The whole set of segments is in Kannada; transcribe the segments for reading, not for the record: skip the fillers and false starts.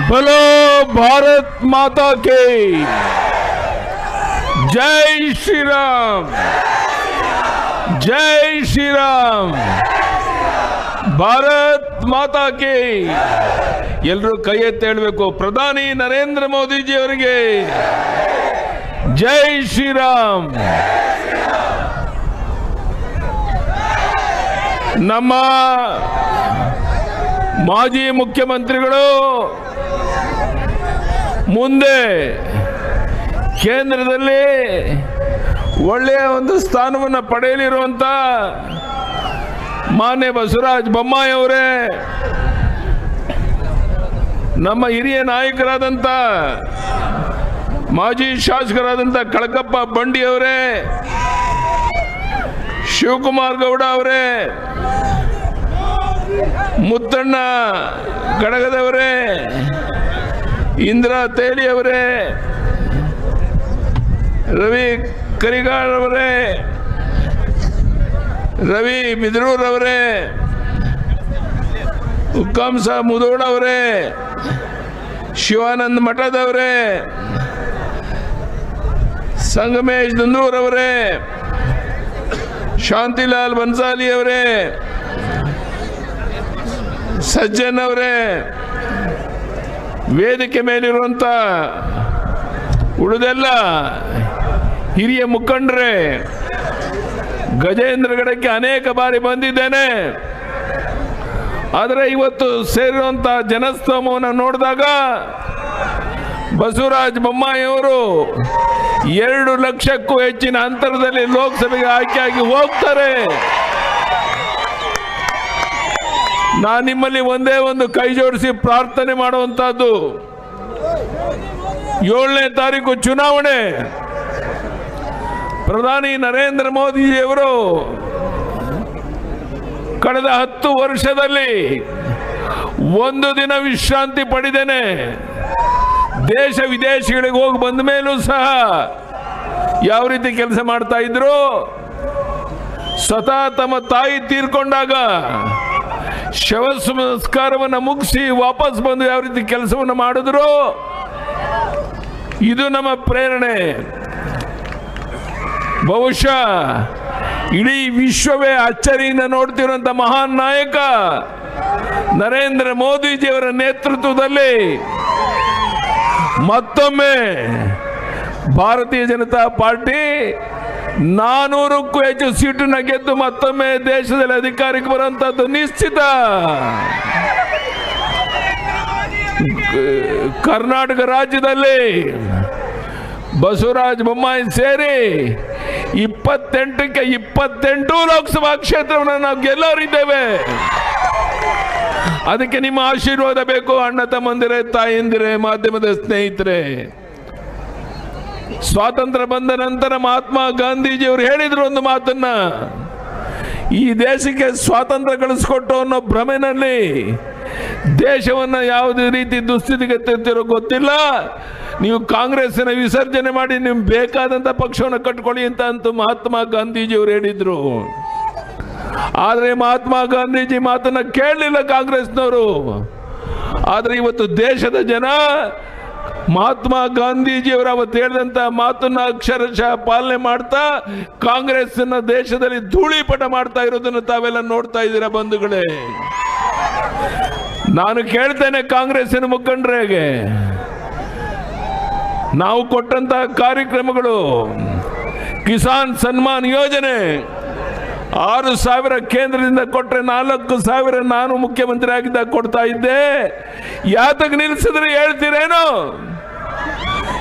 बोलो भारत माता की जय श्री राम, जय श्री राम, ಭಾರತ್ ಮಾತಾ ಕಿ. ಎಲ್ಲರೂ ಕೈ ಎತ್ತಿ ಹೇಳಬೇಕು, ಪ್ರಧಾನಿ ನರೇಂದ್ರ ಮೋದಿಜಿ ಅವರಿಗೆ ಜೈ ಶ್ರೀರಾಮ್. ನಮ್ಮ ಮಾಜಿ ಮುಖ್ಯಮಂತ್ರಿಗಳು ಮುಂದೆ ಕೇಂದ್ರದಲ್ಲಿ ಒಳ್ಳೆಯ ಒಂದು ಸ್ಥಾನವನ್ನು ಪಡೆಯಲಿರುವಂತ ಮಾನ್ಯ ಬಸವರಾಜ ಬೊಮ್ಮಾಯಿ ಅವರೇ, ನಮ್ಮ ಹಿರಿಯ ನಾಯಕರಾದಂಥ ಮಾಜಿ ಶಾಸಕರಾದಂಥ ಕಳಕಪ್ಪ ಬಂಡಿ ಅವರೇ, ಶಿವಕುಮಾರ್ ಗೌಡ ಅವರೇ, ಮುತ್ತಣ್ಣ ಗಡಗದವರೇ, ಇಂದಿರಾ ತೇಲಿ ಅವರೇ, ರವಿ ಕರಿಗಾಳ್ ಅವರೇ, ರವಿ ಬಿದ್ರೂರ್ ಅವರೇ, ಹುಕ್ಕಂ ಸಾ ಮುದೋಳ ಅವರೇ, ಶಿವಾನಂದ ಮಠದವರೇ, ಸಂಗಮೇಶ್ ದುಂದೂರ್ ಅವರೇ, ಶಾಂತಿಲಾಲ್ ಬನ್ಸಾಲಿ ಅವರೇ, ಸಜ್ಜನ್ ಅವರೇ, ವೇದಿಕೆ ಮೇಲಿರುವಂತ ಉಳಿದೆಲ್ಲ ಹಿರಿಯ ಮುಖಂಡರೇ, ಗಜೇಂದ್ರಗಡಕ್ಕೆ ಅನೇಕ ಬಾರಿ ಬಂದಿದ್ದೇನೆ. ಆದರೆ ಇವತ್ತು ಸೇರಿರುವಂಥ ಜನಸ್ತೋಮವನ್ನು ನೋಡಿದಾಗ ಬಸವರಾಜ ಬೊಮ್ಮಾಯಿ ಅವರು 2 ಲಕ್ಷಕ್ಕೂ ಹೆಚ್ಚಿನ ಅಂತರದಲ್ಲಿ ಲೋಕಸಭೆಗೆ ಆಯ್ಕೆಯಾಗಿ ಹೋಗ್ತಾರೆ. ನಾನು ನಿಮ್ಮಲ್ಲಿ ಒಂದೇ ಒಂದು ಕೈ ಜೋಡಿಸಿ ಪ್ರಾರ್ಥನೆ ಮಾಡುವಂತಹದ್ದು, 7ನೇ ತಾರೀಕು ಚುನಾವಣೆ. ಪ್ರಧಾನಿ ನರೇಂದ್ರ ಮೋದಿಜಿಯವರು ಕಳೆದ 10 ವರ್ಷದಲ್ಲಿ ಒಂದು ದಿನ ವಿಶ್ರಾಂತಿ ಪಡೆದೇನೆ ದೇಶ ವಿದೇಶಗಳಿಗೆ ಹೋಗಿ ಬಂದ ಮೇಲೂ ಸಹ ಯಾವ ರೀತಿ ಕೆಲಸ ಮಾಡ್ತಾ ಇದ್ರು, ಸ್ವತಃ ತಮ್ಮ ತಾಯಿ ತೀರ್ಕೊಂಡಾಗ ಶವ ಸಂಸ್ಕಾರವನ್ನು ಮುಗಿಸಿ ವಾಪಸ್ ಬಂದು ಯಾವ ರೀತಿ ಕೆಲಸವನ್ನು ಮಾಡಿದ್ರು, ಇದು ನಮ್ಮ ಪ್ರೇರಣೆ. ಬಹುಶಃ ಇಡೀ ವಿಶ್ವವೇ ಅಚ್ಚರಿಯಿಂದ ನೋಡ್ತಿರುವಂತ ಮಹಾನ್ ನಾಯಕ ನರೇಂದ್ರ ಮೋದಿಜಿಯವರ ನೇತೃತ್ವದಲ್ಲಿ ಮತ್ತೊಮ್ಮೆ ಭಾರತೀಯ ಜನತಾ ಪಾರ್ಟಿ 400ಕ್ಕೂ ಹೆಚ್ಚು ಸೀಟನ್ನು ಗೆದ್ದು ಮತ್ತೊಮ್ಮೆ ದೇಶದಲ್ಲಿ ಅಧಿಕಾರಕ್ಕೆ ಬರುವಂತದ್ದು ನಿಶ್ಚಿತ. ಕರ್ನಾಟಕ ರಾಜ್ಯದಲ್ಲಿ ಬಸವರಾಜ ಬೊಮ್ಮಾಯಿ ಸೇರಿ 28ಕ್ಕೆ 28 ಲೋಕಸಭಾ ಕ್ಷೇತ್ರವನ್ನು ನಾವು ಗೆಲ್ಲೋರಿದ್ದೇವೆ. ಅದಕ್ಕೆ ನಿಮ್ಮ ಆಶೀರ್ವಾದ ಬೇಕು, ಅಣ್ಣ ತಮ್ಮಂದಿರೇ, ತಾಯಂದಿರೇ, ಮಾಧ್ಯಮದ ಸ್ನೇಹಿತರೆ. ಸ್ವಾತಂತ್ರ್ಯ ಬಂದ ನಂತರ ಮಹಾತ್ಮ ಗಾಂಧೀಜಿಯವರು ಹೇಳಿದ್ರು ಒಂದು ಮಾತನ್ನ, ಈ ದೇಶಕ್ಕೆ ಸ್ವಾತಂತ್ರ್ಯ ಕಳಿಸ್ಕೊಟ್ಟು ಅನ್ನೋ ಭ್ರಮೆನಲ್ಲಿ ದೇಶವನ್ನು ಯಾವುದೇ ರೀತಿ ದುಸ್ಥಿತಿಗೆ ತೆತ್ತಿರೋ ಗೊತ್ತಿಲ್ಲ, ನೀವು ಕಾಂಗ್ರೆಸ್ಸಿನ ವಿಸರ್ಜನೆ ಮಾಡಿ ನಿಮ್ಗೆ ಬೇಕಾದಂಥ ಪಕ್ಷವನ್ನು ಕಟ್ಕೊಳ್ಳಿ ಅಂತ ಮಹಾತ್ಮ ಗಾಂಧೀಜಿಯವರು ಹೇಳಿದ್ರು. ಆದರೆ ಮಹಾತ್ಮ ಗಾಂಧೀಜಿ ಮಾತನ್ನ ಕೇಳಲಿಲ್ಲ ಕಾಂಗ್ರೆಸ್ನವರು. ಆದರೆ ಇವತ್ತು ದೇಶದ ಜನ ಮಹಾತ್ಮ ಗಾಂಧೀಜಿಯವರು ಅವತ್ತು ಹೇಳಿದಂಥ ಮಾತನ್ನ ಅಕ್ಷರಶಃ ಪಾಲನೆ ಮಾಡ್ತಾ ಕಾಂಗ್ರೆಸ್ನ ದೇಶದಲ್ಲಿ ಧೂಳಿಪಟ ಮಾಡ್ತಾ ಇರೋದನ್ನು ತಾವೆಲ್ಲ ನೋಡ್ತಾ ಇದ್ದೀರಾ ಬಂಧುಗಳೇ. ನಾನು ಕೇಳ್ತೇನೆ ಕಾಂಗ್ರೆಸ್ಸಿನ ಮುಖಂಡರಿಗೆ, ನಾವು ಕೊಟ್ಟಂತ ಕಾರ್ಯಕ್ರಮಗಳು, ಕಿಸಾನ್ ಸನ್ಮಾನ್ ಯೋಜನೆ 6,000 ಕೇಂದ್ರದಿಂದ ಕೊಟ್ಟರೆ 4,000 ನಾನು ಮುಖ್ಯಮಂತ್ರಿ ಆಗಿದ್ದಾಗ ಕೊಡ್ತಾ ಇದ್ದೆ. ಯಾತಕ್ಕೆ ನಿಲ್ಲಿಸಿದ್ರೆ ಹೇಳ್ತೀರೇನು?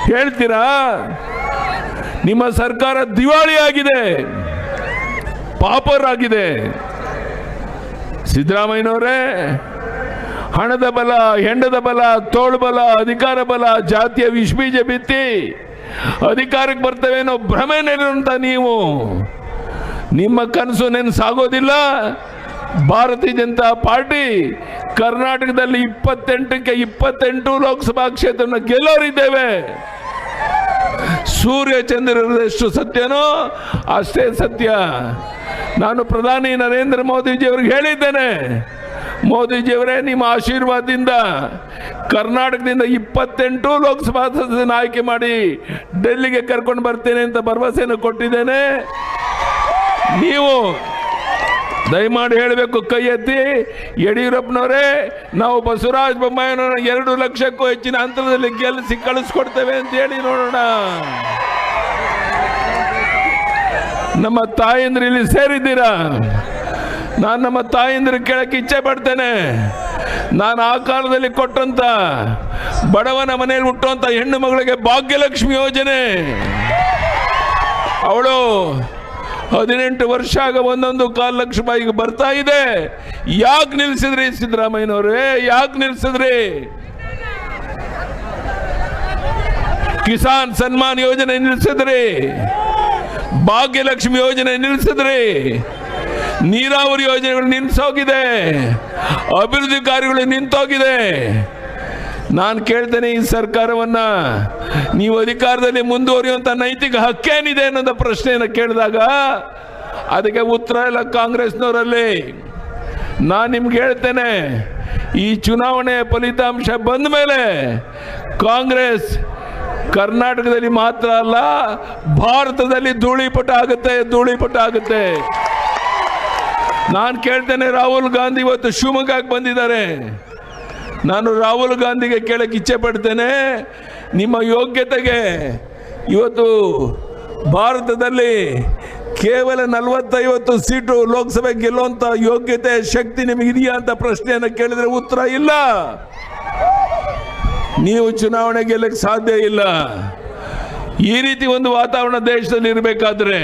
ಹೇಳ್ತೀರಾ? ನಿಮ್ಮ ಸರ್ಕಾರ ದಿವಾಳಿ ಆಗಿದೆ, ಪಾಪರ್ ಆಗಿದೆ. ಸಿದ್ದರಾಮಯ್ಯನವರೇ, ಹಣದ ಬಲ, ಹೆಂಡದ ಬಲ, ತೋಳು ಬಲ, ಅಧಿಕಾರ ಬಲ, ಜಾತಿಯ ವಿಷಬೀಜ ಬಿತ್ತಿ ಅಧಿಕಾರಕ್ಕೆ ಬರ್ತವೇನೋ ಭ್ರಮೆನಲ್ಲಿರುವಂತ ನೀವು, ನಿಮ್ಮ ಕನಸು ನೆನಸಾಗೋದಿಲ್ಲ. ಭಾರತೀಯ ಜನತಾ ಪಾರ್ಟಿ ಕರ್ನಾಟಕದಲ್ಲಿ 28ಕ್ಕೆ 28 ಲೋಕಸಭಾ ಕ್ಷೇತ್ರವನ್ನು ಗೆಲ್ಲೋರಿದ್ದೇವೆ. ಸೂರ್ಯ ಚಂದ್ರರಷ್ಟು ಸತ್ಯನೋ ಅಷ್ಟೇ ಸತ್ಯ. ನಾನು ಪ್ರಧಾನಿ ನರೇಂದ್ರ ಮೋದಿಜಿ ಅವರಿಗೆ ಹೇಳಿದ್ದೇನೆ, ಮೋದಿಜಿಯವರೇ, ನಿಮ್ಮ ಆಶೀರ್ವಾದದಿಂದ ಕರ್ನಾಟಕದಿಂದ 28 ಲೋಕಸಭಾ ಸದಸ್ಯರನ್ನು ಆಯ್ಕೆ ಮಾಡಿ ಡೆಲ್ಲಿಗೆ ಕರ್ಕೊಂಡು ಬರ್ತೇನೆ ಅಂತ ಭರವಸೆಯನ್ನು ಕೊಟ್ಟಿದ್ದೇನೆ. ನೀವು ದಯಮಾಡಿ ಹೇಳಬೇಕು, ಕೈ ಎತ್ತಿ. ಯಡಿಯೂರಪ್ಪನವರೇ, ನಾವು ಬಸವರಾಜ ಬೊಮ್ಮಾಯಿಯವರನ್ನು 2 ಲಕ್ಷಕ್ಕೂ ಹೆಚ್ಚಿನ ಅಂತರದಲ್ಲಿ ಗೆಲ್ಲಿಸಿ ಕಳಿಸ್ಕೊಡ್ತೇವೆ ಅಂತ ಹೇಳಿ ನೋಡೋಣ. ನಮ್ಮ ತಾಯಂದ್ರು ಇಲ್ಲಿ ಸೇರಿದ್ದೀರಾ? ನಾನು ನಮ್ಮ ತಾಯಂದ್ರು ಕೇಳಕ್ಕೆ ಇಚ್ಛೆ ಪಡ್ತೇನೆ. ನಾನು ಆ ಕಾಲದಲ್ಲಿ ಕೊಟ್ಟಂತ ಬಡವನ ಮನೆಯಲ್ಲಿ ಹುಟ್ಟುವಂತ ಹೆಣ್ಣು ಮಗಳಿಗೆ ಭಾಗ್ಯಲಕ್ಷ್ಮಿ ಯೋಜನೆ, ಅವಳು 18 ವರ್ಷ ಆಗ 1.25 ಲಕ್ಷ ರೂಪಾಯಿಗೆ ಬರ್ತಾ ಇದೆ. ಯಾಕೆ ನಿಲ್ಸಿದ್ರಿ ಸಿದ್ದರಾಮಯ್ಯನವ್ರೆ? ಯಾಕೆ ನಿಲ್ಸಿದ್ರಿ? ಕಿಸಾನ್ ಸನ್ಮಾನ್ ಯೋಜನೆ ನಿಲ್ಸಿದ್ರಿ, ಭಾಗ್ಯಲಕ್ಷ್ಮಿ ಯೋಜನೆ ನಿಲ್ಸಿದ್ರಿ, ನೀರಾವರಿ ಯೋಜನೆಗಳು ನಿಲ್ಸೋಗಿದೆ, ಅಭಿವೃದ್ಧಿ ಕಾರ್ಯಗಳು ನಿಂತೋಗಿದೆ. ನಾನು ಕೇಳ್ತೇನೆ, ಈ ಸರ್ಕಾರವನ್ನ ನೀವು ಅಧಿಕಾರದಲ್ಲಿ ಮುಂದುವರಿಯುವಂತ ನೈತಿಕ ಹಕ್ಕೇನಿದೆ ಅನ್ನೋದ ಪ್ರಶ್ನೆಯನ್ನು ಕೇಳಿದಾಗ ಅದಕ್ಕೆ ಉತ್ತರ ಇಲ್ಲ ಕಾಂಗ್ರೆಸ್ನವರಲ್ಲಿ. ನಾನು ನಿಮ್ಗೆ ಹೇಳ್ತೇನೆ, ಈ ಚುನಾವಣೆ ಫಲಿತಾಂಶ ಬಂದ ಮೇಲೆ ಕಾಂಗ್ರೆಸ್ ಕರ್ನಾಟಕದಲ್ಲಿ ಮಾತ್ರ ಅಲ್ಲ, ಭಾರತದಲ್ಲಿ ಧೂಳಿಪಟ ಆಗುತ್ತೆ. ನಾನು ಕೇಳ್ತೇನೆ, ರಾಹುಲ್ ಗಾಂಧಿ ಇವತ್ತು ಶಿವಮೊಗ್ಗಕ್ಕೆ ಬಂದಿದ್ದಾರೆ. ನಾನು ರಾಹುಲ್ ಗಾಂಧಿಗೆ ಕೇಳಕ್ಕೆ ಇಚ್ಛೆ ಪಡ್ತೇನೆ, ನಿಮ್ಮ ಯೋಗ್ಯತೆಗೆ ಇವತ್ತು ಭಾರತದಲ್ಲಿ ಕೇವಲ 40-50 ಸೀಟು ಲೋಕಸಭೆ ಗೆಲ್ಲುವಂತ ಯೋಗ್ಯತೆ, ಶಕ್ತಿ ನಿಮಗಿದೆಯಾ ಅಂತ ಪ್ರಶ್ನೆಯನ್ನು ಕೇಳಿದ್ರೆ ಉತ್ತರ ಇಲ್ಲ. ನೀವು ಚುನಾವಣೆ ಗೆಲ್ಲಕ್ಕೆ ಸಾಧ್ಯ ಇಲ್ಲ. ಈ ರೀತಿ ಒಂದು ವಾತಾವರಣ ದೇಶದಲ್ಲಿ ಇರಬೇಕಾದ್ರೆ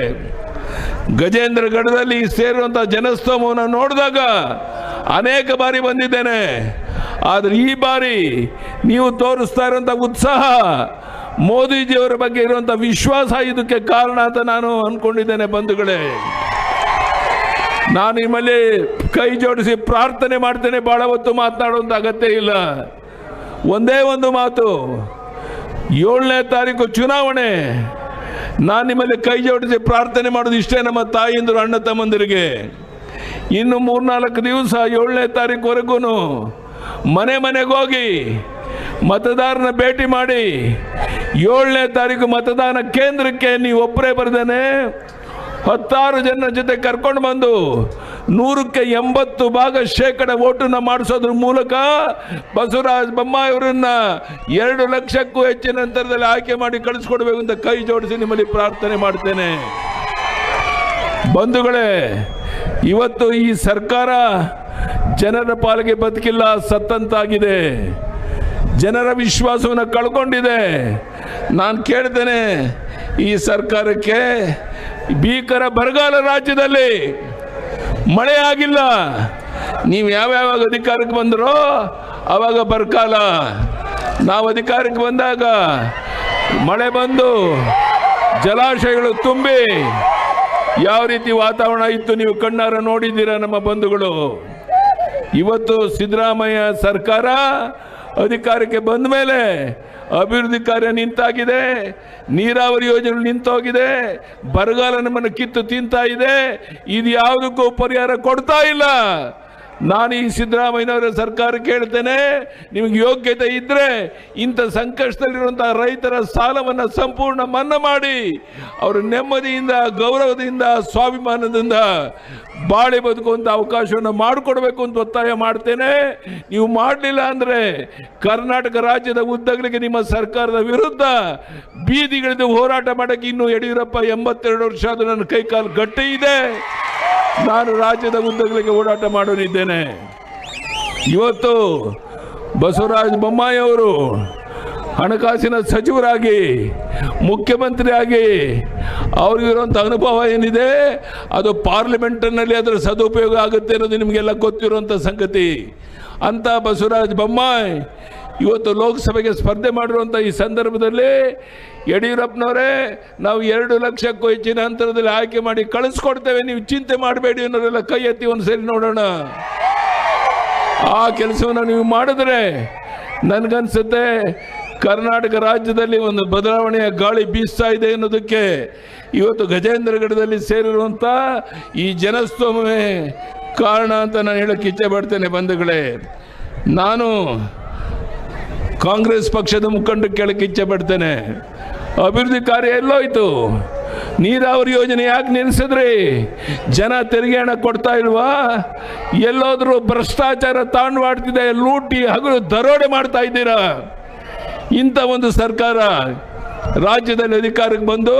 ಗಜೇಂದ್ರಗಢದಲ್ಲಿ ಸೇರುವಂತಹ ಜನಸ್ತೋಮವನ್ನು ನೋಡಿದಾಗ ಅನೇಕ ಬಾರಿ ಬಂದಿದ್ದೇನೆ. ಆದರೆ ಈ ಬಾರಿ ನೀವು ತೋರಿಸ್ತಾ ಇರುವಂಥ ಉತ್ಸಾಹ, ಮೋದಿಜಿಯವರ ಬಗ್ಗೆ ಇರುವಂಥ ವಿಶ್ವಾಸ ಇದಕ್ಕೆ ಕಾರಣ ಅಂತ ನಾನು ಅಂದ್ಕೊಂಡಿದ್ದೇನೆ. ಬಂಧುಗಳೇ, ನಾನು ನಿಮ್ಮಲ್ಲಿ ಕೈ ಜೋಡಿಸಿ ಪ್ರಾರ್ಥನೆ ಮಾಡ್ತೇನೆ. ಬಹಳ ಹೊತ್ತು ಮಾತನಾಡುವಂಥ ಅಗತ್ಯ ಇಲ್ಲ. ಒಂದೇ ಒಂದು ಮಾತು, 7ನೇ ತಾರೀಕು ಚುನಾವಣೆ. ನಾನು ನಿಮ್ಮಲ್ಲಿ ಕೈ ಜೋಡಿಸಿ ಪ್ರಾರ್ಥನೆ ಮಾಡೋದು ಇಷ್ಟೇ, ನಮ್ಮ ತಾಯಿಯಂದರು ಅಣ್ಣ ತಮ್ಮಂದಿರಿಗೆ. ಇನ್ನು 3-4 ದಿವಸ 7ನೇ ತಾರೀಕುವರೆಗೂ ಮನೆ ಮನೆಗೆ ಹೋಗಿ ಮತದಾರನ ಭೇಟಿ ಮಾಡಿ 7ನೇ ತಾರೀಕು ಮತದಾನ ಕೇಂದ್ರಕ್ಕೆ ನೀವು ಒಬ್ಬರೇ ಬರ್ದೇನೆ 16 ಜನ ಜೊತೆ ಕರ್ಕೊಂಡು ಬಂದು 100ಕ್ಕೆ 80% ಓಟನ್ನ ಮಾಡಿಸೋದ್ರ ಮೂಲಕ ಬಸವರಾಜ ಬೊಮ್ಮಾಯಿಯವರನ್ನ 2 ಲಕ್ಷಕ್ಕೂ ಹೆಚ್ಚಿನ ಅಂತರದಲ್ಲಿ ಆಯ್ಕೆ ಮಾಡಿ ಕಳಿಸ್ಕೊಡ್ಬೇಕು ಅಂತ ಕೈ ಜೋಡಿಸಿ ನಿಮ್ಮಲ್ಲಿ ಪ್ರಾರ್ಥನೆ ಮಾಡ್ತೇನೆ. ಬಂಧುಗಳೇ, ಇವತ್ತು ಈ ಸರ್ಕಾರ ಜನರ ಪಾಲಿಗೆ ಬದುಕಿಲ್ಲ, ಸತ್ತಂತಾಗಿದೆ. ಜನರ ವಿಶ್ವಾಸವನ್ನು ಕಳ್ಕೊಂಡಿದೆ. ನಾನು ಕೇಳ್ತೇನೆ, ಈ ಸರ್ಕಾರಕ್ಕೆ ಭೀಕರ ಬರಗಾಲ, ರಾಜ್ಯದಲ್ಲಿ ಮಳೆ ಆಗಿಲ್ಲ. ನೀವು ಯಾವ್ಯಾವ ಅಧಿಕಾರಕ್ಕೆ ಬಂದರೋ ಆವಾಗ ಬರಗಾಲ. ನಾವು ಅಧಿಕಾರಕ್ಕೆ ಬಂದಾಗ ಮಳೆ ಬಂದು ಜಲಾಶಯಗಳು ತುಂಬಿ ಯಾವ ರೀತಿ ವಾತಾವರಣ ಇತ್ತು ನೀವು ಕಣ್ಣಾರ ನೋಡಿದ್ದೀರಾ ನಮ್ಮ ಬಂಧುಗಳು. ಇವತ್ತು ಸಿದ್ದರಾಮಯ್ಯ ಸರ್ಕಾರ ಅಧಿಕಾರಕ್ಕೆ ಬಂದ ಮೇಲೆ ಅಭಿವೃದ್ಧಿ ಕಾರ್ಯ ನಿಂತಾಗಿದೆ, ನೀರಾವರಿ ಯೋಜನೆ ನಿಂತೋಗಿದೆ, ಬರಗಾಲ ನಮ್ಮನ್ನು ಕಿತ್ತು ತಿಂತಾ ಇದೆ. ಇದು ಯಾವುದಕ್ಕೂ ಪರಿಹಾರ ಕೊಡ್ತಾ ಇಲ್ಲ. ನಾನು ಈ ಸಿದ್ದರಾಮಯ್ಯನವರ ಸರ್ಕಾರ ಕೇಳ್ತೇನೆ, ನಿಮಗೆ ಯೋಗ್ಯತೆ ಇದ್ದರೆ ಇಂಥ ಸಂಕಷ್ಟದಲ್ಲಿರುವಂಥ ರೈತರ ಸಾಲವನ್ನು ಸಂಪೂರ್ಣ ಮನ್ನಾ ಮಾಡಿ ಅವರು ನೆಮ್ಮದಿಯಿಂದ, ಗೌರವದಿಂದ, ಸ್ವಾಭಿಮಾನದಿಂದ ಬಾಳೆ ಬದುಕುವಂಥ ಅವಕಾಶವನ್ನು ಮಾಡಿಕೊಡ್ಬೇಕು ಅಂತ ಒತ್ತಾಯ ಮಾಡ್ತೇನೆ. ನೀವು ಮಾಡಲಿಲ್ಲ ಅಂದರೆ ಕರ್ನಾಟಕ ರಾಜ್ಯದ ಉದ್ದಗಲಿಗೆ ನಿಮ್ಮ ಸರ್ಕಾರದ ವಿರುದ್ಧ ಬೀದಿಗಳಿದ್ದು ಹೋರಾಟ ಮಾಡೋಕ್ಕೆ ಇನ್ನೂ ಯಡಿಯೂರಪ್ಪ 82 ವರ್ಷ ಆದರೂ ನನ್ನ ಕೈಕಾಲು ಗಟ್ಟಿ ಇದೆ. ನಾನು ರಾಜ್ಯದ ಉದ್ದಗಲಿಗೆ ಓಡಾಟ ಮಾಡೋನಿದ್ದೇನೆ. ಇವತ್ತು ಬಸವರಾಜ ಬೊಮ್ಮಾಯಿ ಅವರು ಹಣಕಾಸಿನ ಸಚಿವರಾಗಿ, ಮುಖ್ಯಮಂತ್ರಿಯಾಗಿ ಅವ್ರಿಗಿರುವಂಥ ಅನುಭವ ಏನಿದೆ ಅದು ಪಾರ್ಲಿಮೆಂಟ್ನಲ್ಲಿ ಅದರ ಸದುಪಯೋಗ ಆಗುತ್ತೆ ಅನ್ನೋದು ನಿಮಗೆಲ್ಲ ಗೊತ್ತಿರುವಂಥ ಸಂಗತಿ. ಅಂತ ಬಸವರಾಜ ಬೊಮ್ಮಾಯಿ ಇವತ್ತು ಲೋಕಸಭೆಗೆ ಸ್ಪರ್ಧೆ ಮಾಡಿರುವಂಥ ಈ ಸಂದರ್ಭದಲ್ಲಿ ಯಡಿಯೂರಪ್ಪನವರೇ, ನಾವು 2 ಲಕ್ಷಕ್ಕೂ ಹೆಚ್ಚಿನ ಅಂತರದಲ್ಲಿ ಆಯ್ಕೆ ಮಾಡಿ ಕಳಿಸ್ಕೊಡ್ತೇವೆ, ನೀವು ಚಿಂತೆ ಮಾಡಬೇಡಿ ಅನ್ನೋರೆಲ್ಲ ಕೈ ಎತ್ತಿ ಒಂದು ಸರಿ ನೋಡೋಣ. ಆ ಕೆಲಸವನ್ನು ನೀವು ಮಾಡಿದ್ರೆ ನನಗನ್ಸುತ್ತೆ ಕರ್ನಾಟಕ ರಾಜ್ಯದಲ್ಲಿ ಒಂದು ಬದಲಾವಣೆಯ ಗಾಳಿ ಬೀಸ್ತಾ ಇದೆ ಅನ್ನೋದಕ್ಕೆ ಇವತ್ತು ಗಜೇಂದ್ರಗಢದಲ್ಲಿ ಸೇರಿರುವಂಥ ಈ ಜನಸ್ತೋಮವೇ ಕಾರಣ ಅಂತ ನಾನು ಹೇಳಕ್ಕೆ ಇಚ್ಛೆ ಪಡ್ತೇನೆ. ಬಂಧುಗಳೇ, ನಾನು ಕಾಂಗ್ರೆಸ್ ಪಕ್ಷದ ಮುಖಂಡ ಕೇಳಕ್ಕೆ ಇಚ್ಛೆ ಪಡ್ತೇನೆ, ಅಭಿವೃದ್ಧಿ ಕಾರ್ಯ ಎಲ್ಲೋಯ್ತು? ನೀರಾವರಿ ಯೋಜನೆ ಯಾಕೆ ನಿಲ್ಲಿಸಿದ್ರಿ? ಜನ ತೆರಿಗೆ ಹಣ ಕೊಡ್ತಾ ಇಲ್ವಾ? ಎಲ್ಲೋದ್ರೂ ಭ್ರಷ್ಟಾಚಾರ ತಾಂಡವಾಡ್ತಿದೆ, ಲೂಟಿ ಹಗಲು ದರೋಡೆ ಮಾಡ್ತಾ ಇದ್ದೀರಾ. ಇಂಥ ಒಂದು ಸರ್ಕಾರ ರಾಜ್ಯದಲ್ಲಿ ಅಧಿಕಾರಕ್ಕೆ ಬಂದು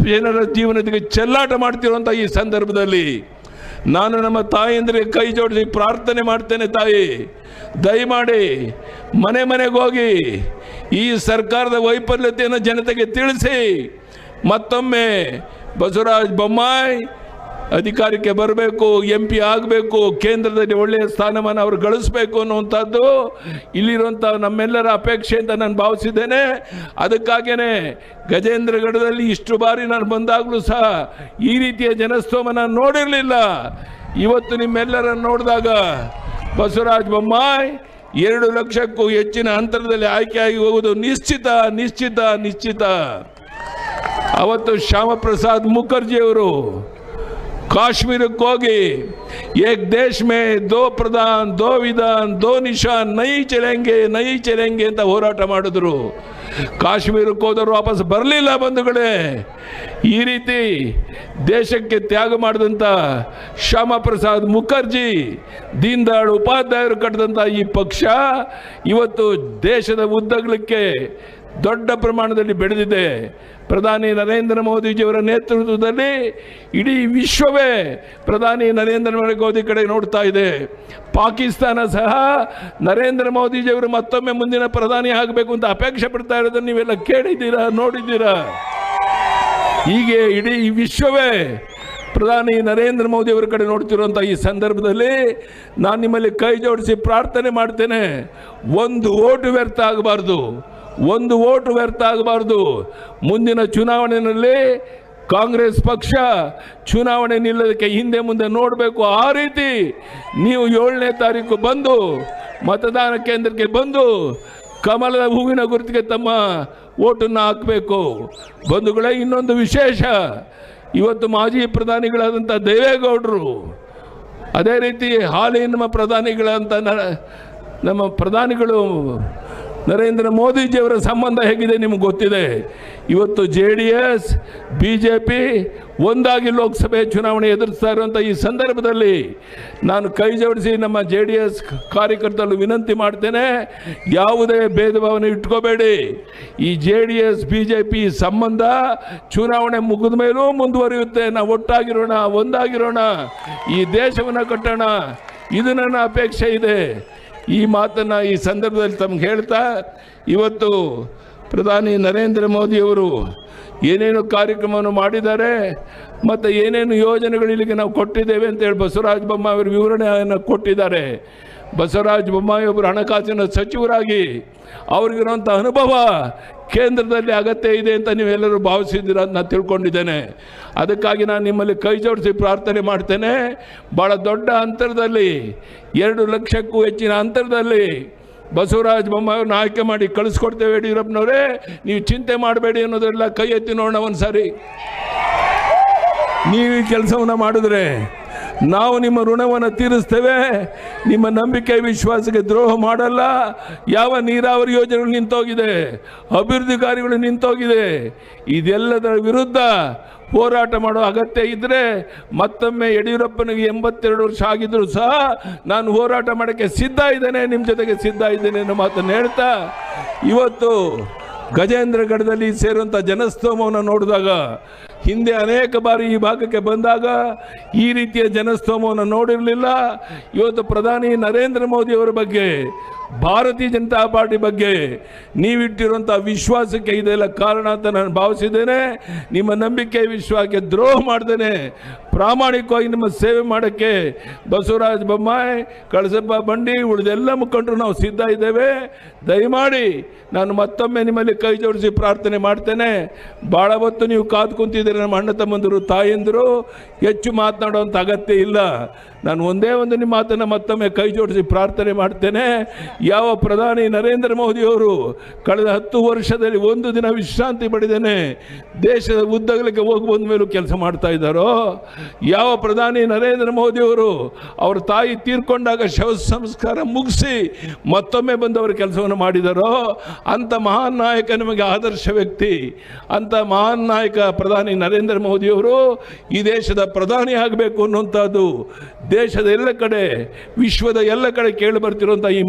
ಜನರ ಜೀವನಕ್ಕೆ ಚೆಲ್ಲಾಟ ಮಾಡ್ತಿರುವಂಥ ಈ ಸಂದರ್ಭದಲ್ಲಿ ನಾನು ನಮ್ಮ ತಾಯಿಯಂದ್ರಿಗೆ ಕೈ ಜೋಡಿಸಿ ಪ್ರಾರ್ಥನೆ ಮಾಡ್ತೇನೆ. ತಾಯಿ, ದಯಮಾಡಿ ಮನೆ ಮನೆಗೆ ಹೋಗಿ ಈ ಸರ್ಕಾರದ ವೈಫಲ್ಯತೆಯನ್ನು ಜನತೆಗೆ ತಿಳಿಸಿ ಮತ್ತೊಮ್ಮೆ ಬಸವರಾಜ ಬೊಮ್ಮಾಯಿ ಅಧಿಕಾರಕ್ಕೆ ಬರಬೇಕು, MP ಆಗಬೇಕು, ಕೇಂದ್ರದಲ್ಲಿ ಒಳ್ಳೆಯ ಸ್ಥಾನಮಾನ ಅವರು ಗಳಿಸಬೇಕು ಅನ್ನುವಂಥದ್ದು ಇಲ್ಲಿರುವಂಥ ನಮ್ಮೆಲ್ಲರ ಅಪೇಕ್ಷೆ ಅಂತ ನಾನು ಭಾವಿಸಿದ್ದೇನೆ. ಅದಕ್ಕಾಗೇ ಗಜೇಂದ್ರಗಢದಲ್ಲಿ ಇಷ್ಟು ಬಾರಿ ನಾನು ಬಂದಾಗಲೂ ಸಹ ಈ ರೀತಿಯ ಜನಸ್ತೋಮ ನಾನು ನೋಡಿರಲಿಲ್ಲ. ಇವತ್ತು ನಿಮ್ಮೆಲ್ಲರನ್ನು ನೋಡಿದಾಗ ಬಸವರಾಜ ಬೊಮ್ಮಾಯಿ 2 ಲಕ್ಷಕ್ಕೂ ಹೆಚ್ಚಿನ ಅಂತರದಲ್ಲಿ ಆಯ್ಕೆಯಾಗಿ ಹೋಗುವುದು ನಿಶ್ಚಿತ ನಿಶ್ಚಿತ ನಿಶ್ಚಿತ. ಅವತ್ತು ಶ್ಯಾಮಪ್ರಸಾದ್ ಮುಖರ್ಜಿಯವರು ಕಾಶ್ಮೀರಕ್ಕೆ ಹೋಗಿ ಏಕ್ ದೇಶ್ ಮೇ ದೋ ಪ್ರಧಾನ್ ದೋ ವಿಧಾನ್ ದೋ ನಿಶಾನ್ ನೈ ಚಲೆಂಗೆ ಅಂತ ಹೋರಾಟ ಮಾಡಿದ್ರು. ಕಾಶ್ಮೀರಕ್ಕೆ ಹೋದವರು ವಾಪಸ್ ಬರಲಿಲ್ಲ. ಬಂಧುಗಳೇ, ಈ ರೀತಿ ದೇಶಕ್ಕೆ ತ್ಯಾಗ ಮಾಡಿದಂಥ ಶ್ಯಾಮಪ್ರಸಾದ್ ಮುಖರ್ಜಿ, ದೀನ್ ದಯಾಳ್ ಉಪಾಧ್ಯಾಯರು ಕಟ್ಟಿದಂಥ ಈ ಪಕ್ಷ ಇವತ್ತು ದೇಶದ ಉದ್ದಗಲಕ್ಕೆ ದೊಡ್ಡ ಪ್ರಮಾಣದಲ್ಲಿ ಬೆಳೆದಿದೆ. ಪ್ರಧಾನಿ ನರೇಂದ್ರ ಮೋದಿಜಿಯವರ ನೇತೃತ್ವದಲ್ಲಿ ಇಡೀ ವಿಶ್ವವೇ ಪ್ರಧಾನಿ ನರೇಂದ್ರ ಮೋದಿ ಕಡೆ ನೋಡ್ತಾ ಇದೆ. ಪಾಕಿಸ್ತಾನ ಸಹ ನರೇಂದ್ರ ಮೋದಿಜಿಯವರು ಮತ್ತೊಮ್ಮೆ ಮುಂದಿನ ಪ್ರಧಾನಿ ಆಗಬೇಕು ಅಂತ ಅಪೇಕ್ಷೆ ಪಡ್ತಾ ಇರೋದನ್ನು ನೀವೆಲ್ಲ ಕೇಳಿದ್ದೀರಾ, ನೋಡಿದ್ದೀರಾ. ಹೀಗೆ ಇಡೀ ವಿಶ್ವವೇ ಪ್ರಧಾನಿ ನರೇಂದ್ರ ಮೋದಿಯವರ ಕಡೆ ನೋಡ್ತಿರುವಂಥ ಈ ಸಂದರ್ಭದಲ್ಲಿ ನಾನು ನಿಮ್ಮಲ್ಲಿ ಕೈ ಜೋಡಿಸಿ ಪ್ರಾರ್ಥನೆ ಮಾಡ್ತೇನೆ, ಒಂದು ಓಟು ವ್ಯರ್ಥ ಆಗಬಾರ್ದು, ಒಂದು ಓಟು ವ್ಯರ್ಥ ಆಗಬಾರ್ದು. ಮುಂದಿನ ಚುನಾವಣೆಯಲ್ಲಿ ಕಾಂಗ್ರೆಸ್ ಪಕ್ಷ ಚುನಾವಣೆ ನಿಲ್ಲೋದಕ್ಕೆ ಹಿಂದೆ ಮುಂದೆ ನೋಡಬೇಕು. ಆ ರೀತಿ ನೀವು 7ನೇ ತಾರೀಕು ಬಂದು ಮತದಾನ ಕೇಂದ್ರಕ್ಕೆ ಬಂದು ಕಮಲದ ಹೂವಿನ ಗುರುತಿಗೆ ತಮ್ಮ ಓಟನ್ನು ಹಾಕಬೇಕು. ಬಂಧುಗಳೇ, ಇನ್ನೊಂದು ವಿಶೇಷ, ಇವತ್ತು ಮಾಜಿ ಪ್ರಧಾನಿಗಳಾದಂಥ ದೇವೇಗೌಡರು, ಅದೇ ರೀತಿ ಹಾಲಿ ನಮ್ಮ ಪ್ರಧಾನಿಗಳಂತ ನಮ್ಮ ಪ್ರಧಾನಿಗಳು ನರೇಂದ್ರ ಮೋದಿಜಿಯವರ ಸಂಬಂಧ ಹೇಗಿದೆ ನಿಮಗೆ ಗೊತ್ತಿದೆ. ಇವತ್ತು JDS BJP ಒಂದಾಗಿ ಲೋಕಸಭೆ ಚುನಾವಣೆ ಎದುರಿಸ್ತಾ ಇರುವಂಥ ಈ ಸಂದರ್ಭದಲ್ಲಿ ನಾನು ಕೈ ಜೋಡಿಸಿ ನಮ್ಮ JDS ಕಾರ್ಯಕರ್ತರು ವಿನಂತಿ ಮಾಡ್ತೇನೆ, ಯಾವುದೇ ಭೇದ ಭಾವನೆ ಇಟ್ಕೋಬೇಡಿ. ಈ JDS BJP ಸಂಬಂಧ ಚುನಾವಣೆ ಮುಗಿದ ಮೇಲೂ ಮುಂದುವರಿಯುತ್ತೆ. ನಾವು ಒಟ್ಟಾಗಿರೋಣ, ಒಂದಾಗಿರೋಣ, ಈ ದೇಶವನ್ನು ಕಟ್ಟೋಣ, ಇದು ನನ್ನ ಅಪೇಕ್ಷೆ ಇದೆ. ಈ ಮಾತನ್ನು ಈ ಸಂದರ್ಭದಲ್ಲಿ ತಮ್ಗೆ ಹೇಳ್ತಾ, ಇವತ್ತು ಪ್ರಧಾನಿ ನರೇಂದ್ರ ಮೋದಿಯವರು ಏನೇನು ಕಾರ್ಯಕ್ರಮವನ್ನು ಮಾಡಿದ್ದಾರೆ ಮತ್ತು ಏನೇನು ಯೋಜನೆಗಳು ಇಲ್ಲಿಗೆ ನಾವು ಕೊಟ್ಟಿದ್ದೇವೆ ಅಂತೇಳಿ ಬಸವರಾಜ ಬೊಮ್ಮಾಯಿ ಅವರು ವಿವರಣೆಯನ್ನು ಕೊಟ್ಟಿದ್ದಾರೆ. ಬಸವರಾಜ ಬೊಮ್ಮಾಯಿ ಒಬ್ಬರು ಹಣಕಾಸಿನ ಸಚಿವರಾಗಿ ಅವ್ರಿಗಿರುವಂಥ ಅನುಭವ ಕೇಂದ್ರದಲ್ಲಿ ಅಗತ್ಯ ಇದೆ ಅಂತ ನೀವೆಲ್ಲರೂ ಭಾವಿಸಿದ್ದೀರ ಅಂತ ನಾನು ತಿಳ್ಕೊಂಡಿದ್ದೇನೆ. ಅದಕ್ಕಾಗಿ ನಾನು ನಿಮ್ಮಲ್ಲಿ ಕೈ ಜೋಡಿಸಿ ಪ್ರಾರ್ಥನೆ ಮಾಡ್ತೇನೆ, ಭಾಳ ದೊಡ್ಡ ಅಂತರದಲ್ಲಿ 2 ಲಕ್ಷಕ್ಕೂ ಹೆಚ್ಚಿನ ಅಂತರದಲ್ಲಿ ಬಸವರಾಜ ಬೊಮ್ಮಾಯಿಯವ್ರನ್ನ ಆಯ್ಕೆ ಮಾಡಿ ಕಳಿಸ್ಕೊಡ್ತೇವೆ. ಯಡಿಯೂರಪ್ಪನವರೇ, ನೀವು ಚಿಂತೆ ಮಾಡಬೇಡಿ ಅನ್ನೋದೆಲ್ಲ ಕೈ ಎತ್ತಿ ನೋಡೋಣ ಒಂದು ಸಾರಿ. ನೀವು ಈ ಕೆಲಸವನ್ನು ಮಾಡಿದ್ರೆ ನಾವು ನಿಮ್ಮ ಋಣವನ್ನು ತೀರಿಸ್ತೇವೆ. ನಿಮ್ಮ ನಂಬಿಕೆ ವಿಶ್ವಾಸಕ್ಕೆ ದ್ರೋಹ ಮಾಡಲ್ಲ. ಯಾವ ನೀರಾವರಿ ಯೋಜನೆಗಳು ನಿಂತೋಗಿದೆ, ಅಭಿವೃದ್ಧಿ ಕಾರ್ಯಗಳು ನಿಂತೋಗಿದೆ, ಇದೆಲ್ಲದರ ವಿರುದ್ಧ ಹೋರಾಟ ಮಾಡೋ ಅಗತ್ಯ ಇದ್ದರೆ ಮತ್ತೊಮ್ಮೆ ಯಡಿಯೂರಪ್ಪನಿಗೆ 82 ವರ್ಷ ಆಗಿದ್ದರೂ ಸಹ ನಾನು ಹೋರಾಟ ಮಾಡೋಕ್ಕೆ ಸಿದ್ಧ ಇದ್ದೇನೆ, ನಿಮ್ಮ ಜೊತೆಗೆ ಸಿದ್ಧ ಇದ್ದೇನೆ ಅನ್ನೋ ಮಾತನ್ನು ಹೇಳ್ತಾ, ಇವತ್ತು ಗಜೇಂದ್ರಗಢದಲ್ಲಿ ಸೇರುವಂಥ ಜನಸ್ತೋಮವನ್ನು ನೋಡಿದಾಗ, ಹಿಂದೆ ಅನೇಕ ಬಾರಿ ಈ ಭಾಗಕ್ಕೆ ಬಂದಾಗ ಈ ರೀತಿಯ ಜನಸ್ತೋಮವನ್ನು ನೋಡಿರಲಿಲ್ಲ. ಇವತ್ತು ಪ್ರಧಾನಿ ನರೇಂದ್ರ ಮೋದಿಯವರ ಬಗ್ಗೆ, ಭಾರತೀಯ ಜನತಾ ಪಾರ್ಟಿ ಬಗ್ಗೆ ನೀವಿಟ್ಟಿರುವಂಥ ವಿಶ್ವಾಸಕ್ಕೆ ಇದೆಲ್ಲ ಕಾರಣ ಅಂತ ನಾನು ಭಾವಿಸಿದ್ದೇನೆ. ನಿಮ್ಮ ನಂಬಿಕೆ ವಿಶ್ವಾಸಕ್ಕೆ ದ್ರೋಹ ಮಾಡ್ದೇನೆ ಪ್ರಾಮಾಣಿಕವಾಗಿ ನಿಮ್ಮ ಸೇವೆ ಮಾಡೋಕ್ಕೆ ಬಸವರಾಜ ಬೊಮ್ಮಾಯಿ, ಕಳಸಪ್ಪ ಬಂಡಿ, ಉಳಿದೆಲ್ಲ ಮುಖಂಡರು ನಾವು ಸಿದ್ಧ ಇದ್ದೇವೆ. ದಯಮಾಡಿ ನಾನು ಮತ್ತೊಮ್ಮೆ ನಿಮ್ಮಲ್ಲಿ ಕೈ ಜೋಡಿಸಿ ಪ್ರಾರ್ಥನೆ ಮಾಡ್ತೇನೆ. ಭಾಳ ಹೊತ್ತು ನೀವು ಕಾದು ಕುಂತಿದ್ದೀರ ದಯವಿಟ್ಟು ನಮ್ಮ ಅಣ್ಣ ತಮ್ಮಂದರು ತಾಯಂದರು ಹೆಚ್ಚು ಮಾತನಾಡುವಂಥ ಅಗತ್ಯ ಇಲ್ಲ. ನಾನು ಒಂದೇ ಒಂದು ನಿಮ್ಮ ಮಾತನ್ನು ಮತ್ತೊಮ್ಮೆ ಕೈ ಜೋಡಿಸಿ ಪ್ರಾರ್ಥನೆ ಮಾಡ್ತೇನೆ. ಯಾವ ಪ್ರಧಾನಿ ನರೇಂದ್ರ ಮೋದಿಯವರು ಕಳೆದ 10 ವರ್ಷದಲ್ಲಿ ಒಂದು ದಿನ ವಿಶ್ರಾಂತಿ ಪಡೆದೇನೆ ದೇಶದ ಉದ್ದಗಲಕ್ಕೆ ಹೋಗಿ ಬಂದ ಮೇಲೂ ಕೆಲಸ ಮಾಡ್ತಾ ಇದ್ದಾರೋ, ಯಾವ ಪ್ರಧಾನಿ ನರೇಂದ್ರ ಮೋದಿಯವರು ಅವರ ತಾಯಿ ತೀರ್ಕೊಂಡಾಗ ಶವ ಸಂಸ್ಕಾರ ಮುಗಿಸಿ ಮತ್ತೊಮ್ಮೆ ಬಂದವರು ಕೆಲಸವನ್ನು ಮಾಡಿದಾರೋ, ಅಂಥ ಮಹಾನ್ ನಾಯಕ ನಿಮಗೆ ಆದರ್ಶ ವ್ಯಕ್ತಿ, ಅಂಥ ಮಹಾನ್ ನಾಯಕ ಪ್ರಧಾನಿ ನರೇಂದ್ರ ಮೋದಿಯವರು ಈ ದೇಶದ ಪ್ರಧಾನಿ ಆಗಬೇಕು ಅನ್ನುವಂಥದ್ದು ದೇಶದ ಎಲ್ಲ ಕಡೆ, ವಿಶ್ವದ ಎಲ್ಲ ಕಡೆ ಕೇಳಿ ಬರ್ತಿರುವಂಥ ಈ